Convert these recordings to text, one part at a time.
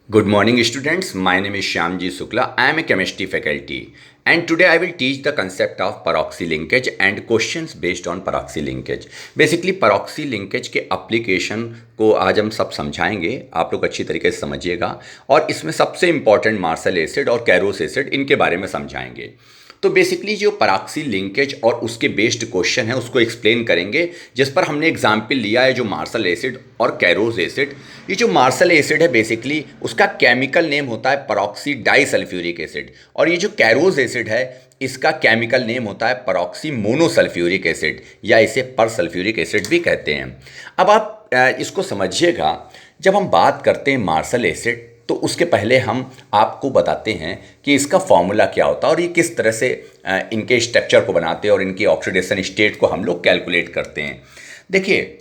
Good morning, students. My name is Shyamji Shukla. I am a chemistry faculty, and today I will teach the concept of peroxy linkage and questions based on peroxy linkage. Basically, peroxy linkage के application को आज हम सब समझाएंगे, आप लोग अच्छी तरीके से समझिएगा, और इसमें सबसे important मार्शल एसिड और कैरोस एसिड इनके बारे में समझाएंगे। तो बेसिकली जो पेरोक्सी लिंकेज और उसके बेस्ड क्वेश्चन है उसको एक्सप्लेन करेंगे, जिस पर हमने एग्जाम्पल लिया है जो मार्शल एसिड और कैरोस एसिड। ये जो मार्शल एसिड है बेसिकली उसका केमिकल नेम होता है पेरोक्सी डाइसल्फ्यूरिक एसिड, और ये जो कैरोस एसिड है इसका केमिकल नेम होता है पेरोक्सी मोनोसल्फ्यूरिक एसिड, या इसे परसल्फ्यूरिक एसिड भी कहते हैं। अब आप इसको समझिएगा, जब हम बात करते हैं मार्शल एसिड तो उसके पहले हम आपको बताते हैं कि इसका फॉर्मूला क्या होता है और ये किस तरह से इनके स्ट्रक्चर को बनाते हैं और इनकी ऑक्सीडेशन स्टेट को हम लोग कैलकुलेट करते हैं। देखिए,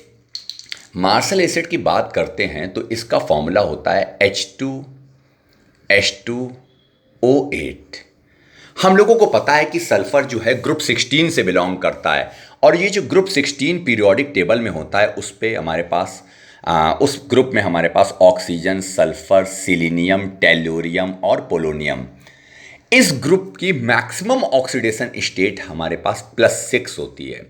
मार्शल एसिड की बात करते हैं तो इसका फॉर्मूला होता है H2H2O8। हम लोगों को पता है कि सल्फर जो है ग्रुप 16 से बिलोंग करता है, और ये जो ग्रुप 16 पीरियोडिक टेबल में होता है उस पे हमारे पास उस ग्रुप में हमारे पास ऑक्सीजन, सल्फर, सिलीनियम, टेल्यूरियम और पोलोनियम। इस ग्रुप की मैक्सिमम ऑक्सीडेशन स्टेट हमारे पास +6 होती है।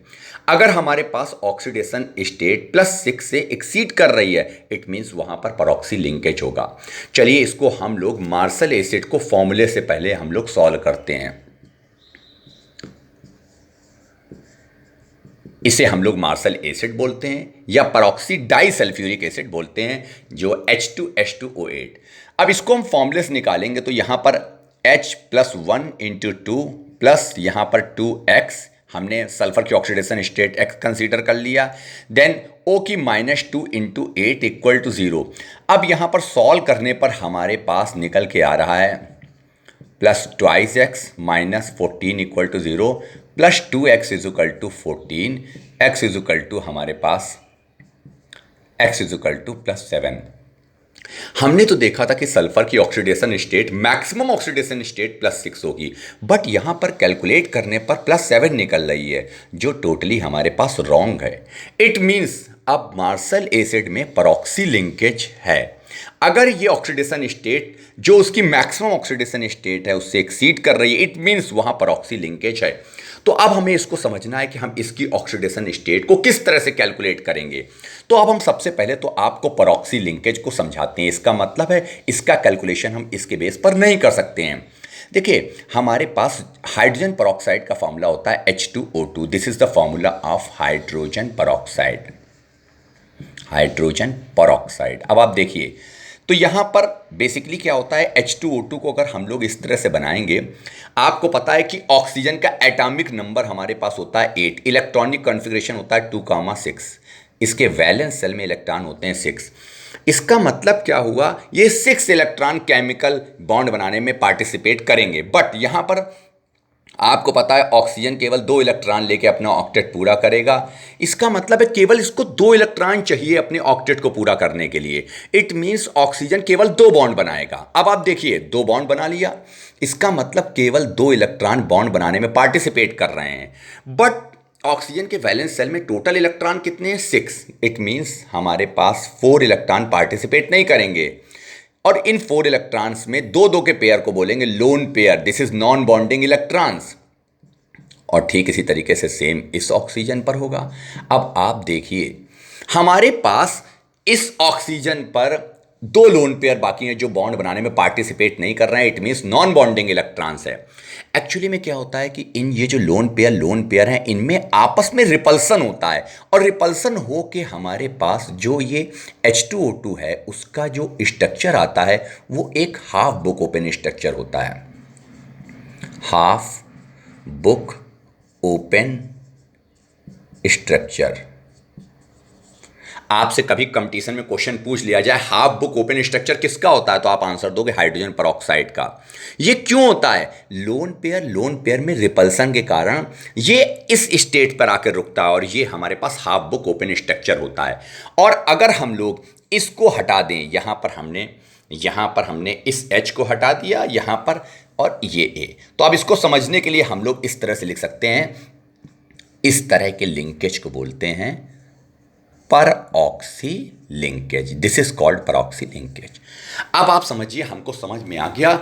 अगर हमारे पास ऑक्सीडेशन स्टेट +6 से एक्सीड कर रही है, इट मीन्स वहां पर पेरोक्सी लिंकेज होगा। चलिए इसको हम लोग मार्शल एसिड को फॉर्मूले से पहले हम लोग सॉल्व करते हैं। इसे हम लोग मार्शल एसिड बोलते हैं या पेरोक्सी डाइसल्फ्यूरिक एसिड बोलते हैं, जो H2H2O8। अब इसको हम फॉर्मूले से निकालेंगे तो यहाँ पर H + 1 × 2 प्लस यहाँ पर 2x, हमने सल्फर की ऑक्सीडेशन स्टेट x कंसीडर कर लिया, देन O की -2 × 8 = 0। अब यहाँ पर सॉल्व करने पर हमारे पास निकल के आ रहा है +2x - 14 = 0, +2x = 14, x = हमारे पास x = +7। हमने तो देखा था कि सल्फर की oxidation state, maximum oxidation state +6 होगी, बट यहां पर कैलकुलेट करने पर +7 निकल रही है, जो टोटली हमारे पास रॉन्ग है। इट मीन्स अब मार्शल एसिड में पेरोक्सी लिंकेज है। अगर ये ऑक्सीडेशन स्टेट जो उसकी मैक्सिमम ऑक्सीडेशन स्टेट है उससे एक्सीड कर रही है, इट मीन्स वहां पेरोक्सी लिंकेज है। तो अब हमें इसको समझना है कि हम इसकी ऑक्सीडेशन स्टेट को किस तरह से कैलकुलेट करेंगे। तो अब हम सबसे पहले तो आपको पेरोक्सी लिंकेज को समझाते हैं। इसका मतलब है इसका कैलकुलेशन हम इसके बेस पर नहीं कर सकते हैं। देखिए, हमारे पास हाइड्रोजन पेरोक्साइड का फॉर्मूला होता है H2O2। This is the formula of hydrogen peroxide. Hydrogen peroxide. अब आप देखिए, तो यहां पर बेसिकली क्या होता है, H2O2 को अगर हम लोग इस तरह से बनाएंगे, आपको पता है कि ऑक्सीजन का एटॉमिक नंबर हमारे पास होता है 8, इलेक्ट्रॉनिक कॉन्फ़िगरेशन होता है 2,6, इसके वैलेंस सेल में इलेक्ट्रॉन होते हैं 6। इसका मतलब क्या हुआ, ये 6 इलेक्ट्रॉन केमिकल बॉन्ड बनाने में पार्टिसिपेट करेंगे, बट यहां पर आपको पता है ऑक्सीजन केवल 2 इलेक्ट्रॉन लेके अपना ऑक्टेट पूरा करेगा। इसका मतलब है केवल इसको 2 इलेक्ट्रॉन चाहिए अपने ऑक्टेट को पूरा करने के लिए। इट मीन्स ऑक्सीजन केवल 2 बॉन्ड बनाएगा। अब आप देखिए, 2 बॉन्ड बना लिया, इसका मतलब केवल 2 इलेक्ट्रॉन बॉन्ड बनाने में पार्टिसिपेट कर रहे हैं, बट ऑक्सीजन के वैलेंस सेल में टोटल इलेक्ट्रॉन कितने हैं, 6। इट मीन्स हमारे पास 4 इलेक्ट्रॉन पार्टिसिपेट नहीं करेंगे, और इन 4 इलेक्ट्रॉन्स में 2-2 के पेयर को बोलेंगे lone pair. This is non bonding electrons. और ठीक इसी तरीके से सेम इस ऑक्सीजन पर होगा। अब आप देखिए, हमारे पास इस ऑक्सीजन पर 2 लोन पेयर बाकी हैं जो बॉन्ड बनाने में पार्टिसिपेट नहीं कर रहे हैं। It means non bonding electrons है। एक्चुअली में क्या होता है कि इन ये जो लोन पेयर हैं, इनमें आपस में रिपल्सन होता है, और रिपल्सन हो के हमारे पास जो ये H2O2 है उसका जो स्ट्रक्चर आता है वो एक हाफ बुक ओपन स्ट्रक्चर होता है। Half book open structure. आपसे कभी कंपटीशन में क्वेश्चन पूछ लिया जाए हाफ बुक ओपन स्ट्रक्चर किसका होता है, तो आप आंसर दोगे हाइड्रोजन पेरोक्साइड का। ये क्यों होता है, लोन पेयर में रिपल्सन के कारण ये इस स्टेट पर आकर रुकता है, और ये हमारे पास हाफ बुक ओपन स्ट्रक्चर होता है। और अगर हम लोग इसको हटा दें, यहां पर हमने इस H को हटा दिया यहां पर, और ये A, तो अब इसको समझने के लिए हम लोग इस तरह से लिख सकते हैं, इस तरह के लिंकेज को बोलते हैं पर oxy linkage, this is called परऑक्सी linkage. अब आप समझिए, हमको समझ में आ गया,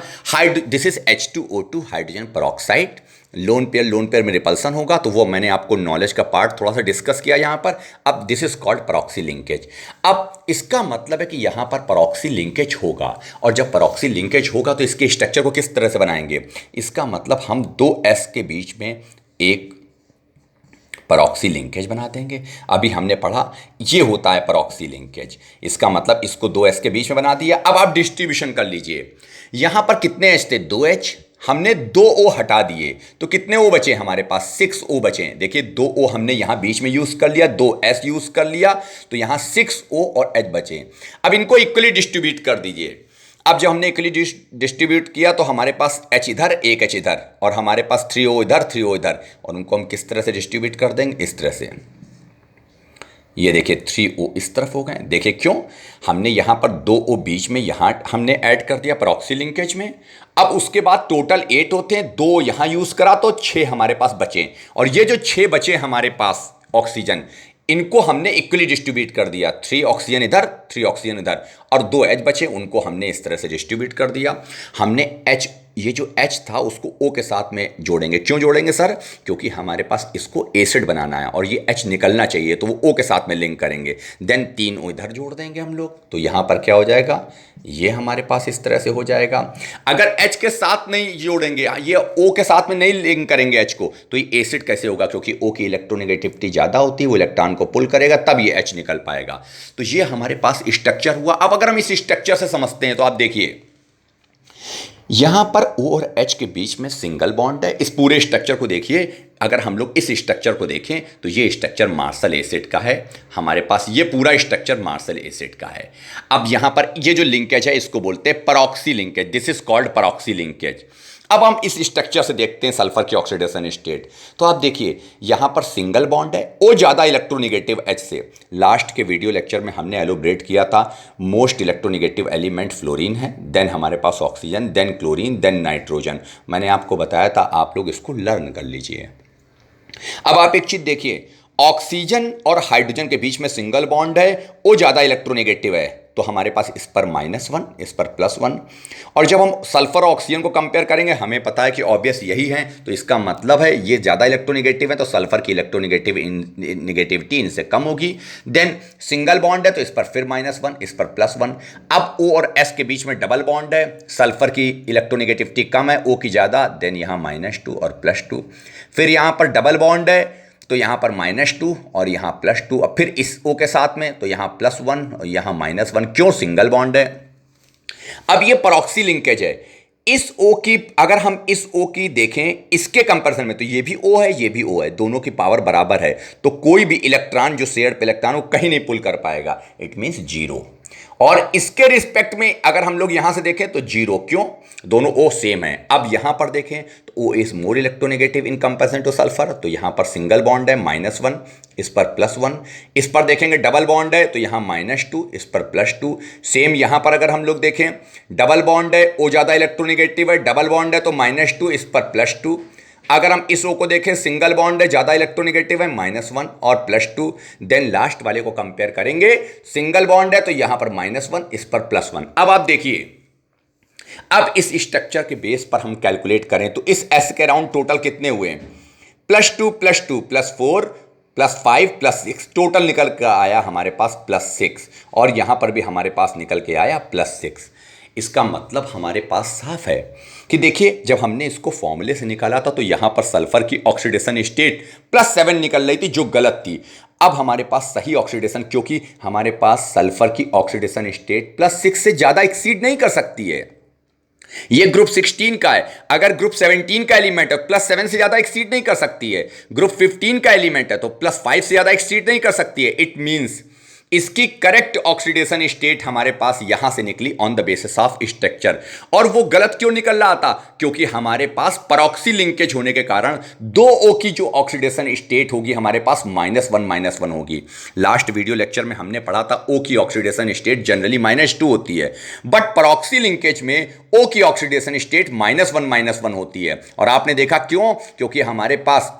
this is H2O2 hydrogen peroxide. Lone pair में रिपल्सन होगा, तो वो मैंने आपको नॉलेज का पार्ट थोड़ा सा डिस्कस किया यहाँ पर। अब दिस इज कॉल्ड परऑक्सी लिंकेज। अब इसका मतलब है कि यहाँ पर परऑक्सी लिंकेज होगा, और जब परऑक्सी लिंकेज होगा तो इसके स्ट्रक्चर को किस तरह से बनाएंगे? इसका मतलब हम दो S के बीच में एक परऑक्सी लिंकेज बना देंगे। अभी हमने पढ़ा ये होता है परऑक्सी लिंकेज, इसका मतलब इसको दो S के बीच में बना दिया। अब आप डिस्ट्रीब्यूशन कर लीजिए, यहाँ पर कितने H थे? 2H, हमने 2O हटा दिए तो कितने O बचे हमारे पास? 6O बचे। देखिए 2O हमने यहाँ बीच में यूज कर लिया, 2S यूज कर लिया, तो यहाँ 6O और H बचे। अब इनको इक्वली डिस्ट्रीब्यूट कर दीजिए। अब जब हमने इक्वली डिस्ट्रीब्यूट किया तो हमारे पास H इधर, एक H इधर, और हमारे पास 3O इधर, 3O इधर, और उनको हम किस तरह से डिस्ट्रीब्यूट कर देंगे? इस तरह से। ये देखिए 3O इस तरफ हो गए। देखिए क्यों? हमने यहाँ पर 2O बीच में यहाँ हमने ऐड कर दिया परऑक्सी लिंकेज में। अब उसके बाद टोटल 8 होते हैं, 2 यहाँ यूज करा तो 6 हमारे पास बचे, और ये जो 6 बचे हमारे पास ऑक्सीजन, इनको हमने इक्वली डिस्ट्रीब्यूट कर दिया। 3 ऑक्सीजन इधर, 3 ऑक्सीजन इधर, और 2 H बचे, उनको हमने इस तरह से डिस्ट्रीब्यूट कर दिया। हमने H, ये जो H था उसको O के साथ में जोड़ेंगे। क्यों जोड़ेंगे सर? क्योंकि हमारे पास इसको एसिड बनाना है और ये H निकलना चाहिए, तो वो O के साथ में लिंक करेंगे। देन 3 O इधर जोड़ देंगे हम लोग, तो यहाँ पर क्या हो जाएगा? ये हमारे पास इस तरह से हो जाएगा। अगर H के साथ नहीं जोड़ेंगे, ये O के साथ में नहीं लिंक करेंगे H को, तो ये एसिड कैसे होगा? क्योंकि O की इलेक्ट्रोनेगेटिविटी ज़्यादा होती है, वो इलेक्ट्रॉन को पुल करेगा, तब ये H निकल पाएगा। तो ये हमारे पास स्ट्रक्चर हुआ। अब अगर हम इस स्ट्रक्चर से समझते हैं तो आप देखिए, यहां पर O और H के बीच में सिंगल बॉन्ड है। इस पूरे स्ट्रक्चर को देखिए, अगर हम लोग इस स्ट्रक्चर को देखें तो ये स्ट्रक्चर मार्शल एसिड का है। हमारे पास ये पूरा स्ट्रक्चर मार्शल एसिड का है। अब यहां पर ये जो लिंकेज है इसको बोलते हैं परऑक्सी linkage, this is called परऑक्सी linkage. अब हम इस स्ट्रक्चर से देखते हैं सल्फर की ऑक्सीडेशन स्टेट। तो आप देखिए यहां पर सिंगल बॉन्ड है, O ज़्यादा इलेक्ट्रोनिगेटिव H से। लास्ट के वीडियो लेक्चर में हमने एलोब्रेट किया था, मोस्ट इलेक्ट्रोनिगेटिव एलिमेंट फ्लोरीन है, देन हमारे पास oxygen, then chlorine, then nitrogen. मैंने आपको बताया था, आप लोग इसको लर्न कर लीजिए। अब आप एक चीज देखिए, ऑक्सीजन और हाइड्रोजन के बीच में सिंगल बॉन्ड है, O ज़्यादा इलेक्ट्रोनिगेटिव है, तो हमारे पास इस पर -1, इस पर +1। और जब हम सल्फर और ऑक्सीजन को कंपेयर करेंगे, हमें पता है कि ऑब्वियस यही है, तो इसका मतलब है ये ज़्यादा इलेक्ट्रोनिगेटिव है, तो सल्फर की इलेक्ट्रोनिगेटिविटी इनसे कम होगी। देन सिंगल बॉन्ड है तो इस पर फिर -1, इस पर +1। अब O और S के बीच में डबल बॉन्ड है, सल्फर की इलेक्ट्रोनिगेटिविटी कम है, O की ज़्यादा, देन यहाँ -2 और +2। फिर यहाँ पर डबल बॉन्ड है तो यहाँ पर -2 और यहाँ +2, अब फिर इस O के साथ में तो यहाँ +1 और यहाँ -1। क्यों? सिंगल बॉन्ड है। अब ये परऑक्सी लिंकेज है। इस O की, अगर हम इस O की देखें इसके कंपैरिजन में, तो ये भी O है, ये भी O है, दोनों की पावर बराबर है, तो कोई भी इलेक्ट्रॉन जो शेयर्ड इलेक्ट्रॉन वो कहीं नहीं पुल कर पाएगा, इट मीन्स 0। और इसके रिस्पेक्ट में अगर हम लोग यहां से देखें तो 0। क्यों? दोनों O सेम है। अब यहां पर देखें तो O is more electronegative in comparison two sulphur, तो यहां पर सिंगल बॉन्ड है -1, इस पर +1। इस पर देखेंगे डबल बॉन्ड है तो यहां -2, इस पर +2। सेम यहां पर अगर हम लोग देखें डबल बॉन्ड है, O ज़्यादा इलेक्ट्रोनेगेटिव है, डबल बॉन्ड है तो -2, इस पर +2। अगर हम इस O को देखें, सिंगल बॉन्ड है, ज़्यादा इलेक्ट्रोनिगेटिव है, -1 और +2। देन लास्ट वाले को कंपेयर करेंगे, सिंगल बॉन्ड है तो यहां पर -1, इस पर +1। अब आप देखिए, अब इस स्ट्रक्चर के बेस पर हम कैलकुलेट करें तो इस S के राउंड टोटल कितने हुए? +2 +2 +4 +5 +6, टोटल निकल कर आया हमारे पास +6, और यहां पर भी हमारे पास निकल के आया +6। इसका मतलब हमारे पास साफ है कि देखिए, जब हमने इसको फॉर्मूले से निकाला था तो यहां पर सल्फर की ऑक्सीडेशन स्टेट +7 निकल रही थी, जो गलत थी। अब हमारे पास सही ऑक्सीडेशन, क्योंकि हमारे पास सल्फर की ऑक्सीडेशन स्टेट +6 से ज्यादा एक्सीड नहीं कर सकती है। ये ग्रुप 16 का है, अगर ग्रुप 17 का एलिमेंट है +7 से ज्यादा एक्सीड नहीं कर सकती है। ग्रुप 15 का एलिमेंट है तो +5 से ज्यादा एक्सीड नहीं कर सकती है। इट मींस इसकी करेक्ट ऑक्सीडेशन स्टेट हमारे पास यहां से निकली on the basis of structure. और वो गलत क्यों निकल रहा था? क्योंकि हमारे पास परऑक्सी लिंकेज होने के कारण 2O की जो ऑक्सीडेशन स्टेट होगी हमारे पास -1 होगी। लास्ट वीडियो लेक्चर में हमने पढ़ा था O की ऑक्सीडेशन स्टेट जनरली -2 होती है, बट परऑक्सी लिंकेज में O की ऑक्सीडेशन स्टेट -1 होती है। और आपने देखा क्यों? क्योंकि हमारे पास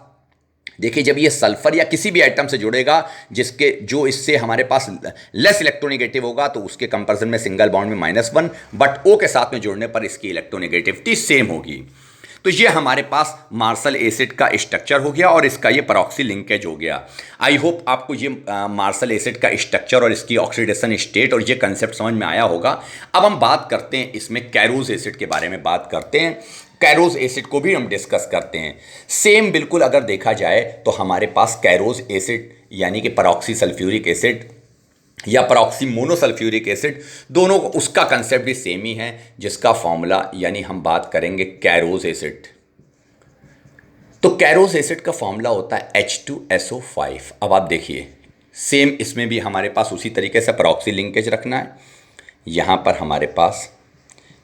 देखिए जब ये सल्फर या किसी भी एटम से जुड़ेगा जिसके जो इससे हमारे पास लेस इलेक्ट्रोनेगेटिव होगा तो उसके कंपैरिजन में सिंगल बॉन्ड में -1, बट ओ के साथ में जुड़ने पर इसकी इलेक्ट्रोनेगेटिविटी सेम होगी। तो ये हमारे पास मार्शल एसिड का स्ट्रक्चर हो गया और इसका ये परऑक्सी लिंकेज हो गया। आई होप आपको ये मार्शल एसिड का स्ट्रक्चर और इसकी ऑक्सीडेशन स्टेट और ये कंसेप्ट समझ में आया होगा। अब हम बात करते हैं इसमें कैरोज एसिड के बारे में बात करते हैं। कैरोज एसिड को भी हम डिस्कस करते हैं। सेम बिल्कुल अगर देखा जाए तो हमारे पास कैरोज एसिड यानी कि परऑक्सी सल्फ्यूरिक एसिड या परऑक्सी मोनोसल्फ्यूरिक एसिड, दोनों उसका कंसेप्ट भी सेम ही है, जिसका फॉर्मूला यानी हम बात करेंगे कैरोज एसिड। तो कैरोज एसिड का फॉर्मूला होता है H2SO5। अब आप देखिए सेम इसमें भी हमारे पास उसी तरीके से परऑक्सी लिंकेज रखना है। यहाँ पर हमारे पास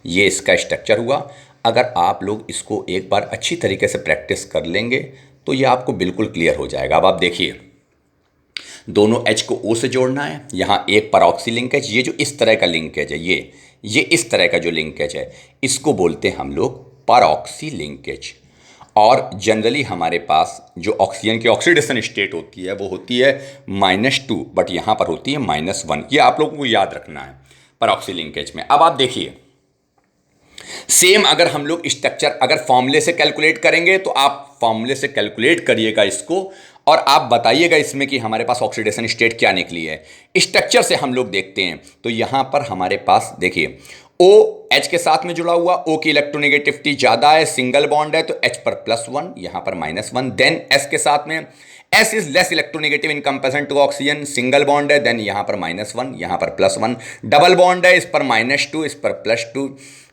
ये इसका स्ट्रक्चर हुआ। अगर आप लोग इसको एक बार अच्छी तरीके से प्रैक्टिस कर लेंगे तो ये आपको बिल्कुल क्लियर हो जाएगा। अब आप देखिए दोनों H को O से जोड़ना है, यहाँ एक परऑक्सी लिंकेज, ये जो इस तरह का लिंकेज है, ये इस तरह का जो लिंकेज है इसको बोलते हैं हम लोग परऑक्सी लिंकेज। और जनरली हमारे पास जो ऑक्सीजन की ऑक्सीडेशन स्टेट होती है वो होती है -2, बट यहाँ पर होती है -1। ये आप लोगों को याद रखना है परऑक्सी लिंकेज में। अब आप देखिए सेम अगर हम लोग स्ट्रक्चर अगर फॉर्मूले से कैलकुलेट करेंगे तो आप फॉर्मूले से कैलकुलेट करिएगा इसको और आप बताइएगा इसमें कि हमारे पास ऑक्सीडेशन स्टेट क्या निकली है। स्ट्रक्चर से हम लोग देखते हैं तो यहां पर हमारे पास देखिए O H के साथ में जुड़ा हुआ, O की इलेक्ट्रोनेगेटिविटी ज़्यादा है, सिंगल बॉन्ड है तो H पर +1, यहाँ पर -1। देन S के साथ में S is less electronegative in comparison to oxygen, single bond है, देन यहाँ पर -1, यहाँ पर +1। डबल बॉन्ड है, इस पर -2, इस पर +2।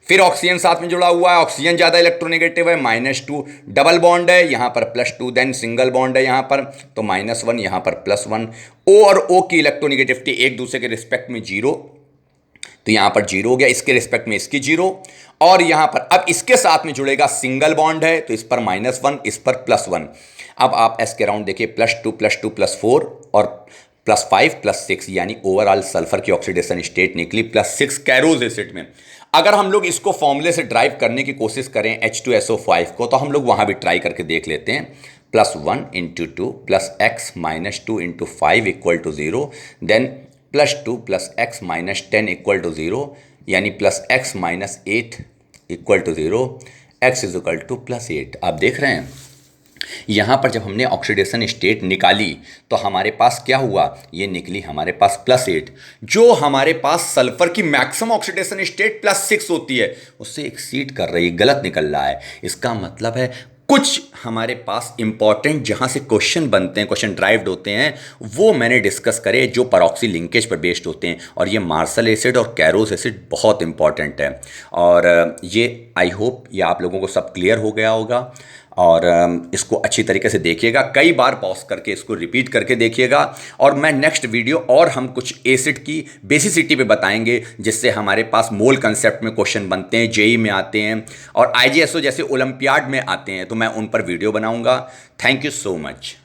फिर ऑक्सीजन साथ में जुड़ा हुआ है, ऑक्सीजन ज़्यादा इलेक्ट्रोनेगेटिव है, -2। डबल बॉन्ड है, यहाँ पर +2, देन सिंगल बॉन्ड है यहाँ पर तो -1, यहाँ पर +1। O और O की इलेक्ट्रोनेगेटिविटी एक दूसरे के रिस्पेक्ट में 0, तो यहाँ पर 0 हो गया, इसके रिस्पेक्ट में इसकी 0। और यहाँ पर अब इसके साथ में जुड़ेगा सिंगल बॉन्ड है तो इस पर -1, इस पर +1। अब आप S के राउंड देखिए +2 +2 +4 और +5 +6, यानी ओवरऑल सल्फर की ऑक्सीडेशन स्टेट निकली +6 कैरोज एसिड में। अगर हम लोग इसको फॉर्मूले से ड्राइव करने की कोशिश करें H2SO5 को तो हम लोग वहाँ भी ट्राई करके देख लेते हैं। +1 × 2 + x - 2 × 5 = 0, देन +2 + x - 10 = 0, यानी +x - 8 = 0, x = +8। आप देख रहे हैं यहाँ पर जब हमने ऑक्सीडेशन स्टेट निकाली तो हमारे पास क्या हुआ, ये निकली हमारे पास +8। जो हमारे पास सल्फर की मैक्सिमम ऑक्सीडेशन स्टेट +6 होती है उससे एक्सीड कर रही है, गलत निकल रहा है। इसका मतलब है कुछ हमारे पास इंपॉर्टेंट जहाँ से क्वेश्चन बनते हैं, क्वेश्चन ड्राइव्ड होते हैं, वो मैंने डिस्कस करे जो परऑक्सी लिंकेज पर बेस्ड होते हैं। और ये मार्शल एसिड और कैरोज एसिड बहुत इंपॉर्टेंट है और ये आई होप ये आप लोगों को सब क्लियर हो गया होगा। और इसको अच्छी तरीके से देखिएगा, कई बार पॉज करके इसको रिपीट करके देखिएगा। और मैं नेक्स्ट वीडियो और हम कुछ एसिड की बेसिसिटी पे बताएंगे जिससे हमारे पास मोल कंसेप्ट में क्वेश्चन बनते हैं, जेई में आते हैं और IGSO जैसे ओलंपियाड में आते हैं, तो मैं उन पर वीडियो बनाऊंगा। Thank you so much.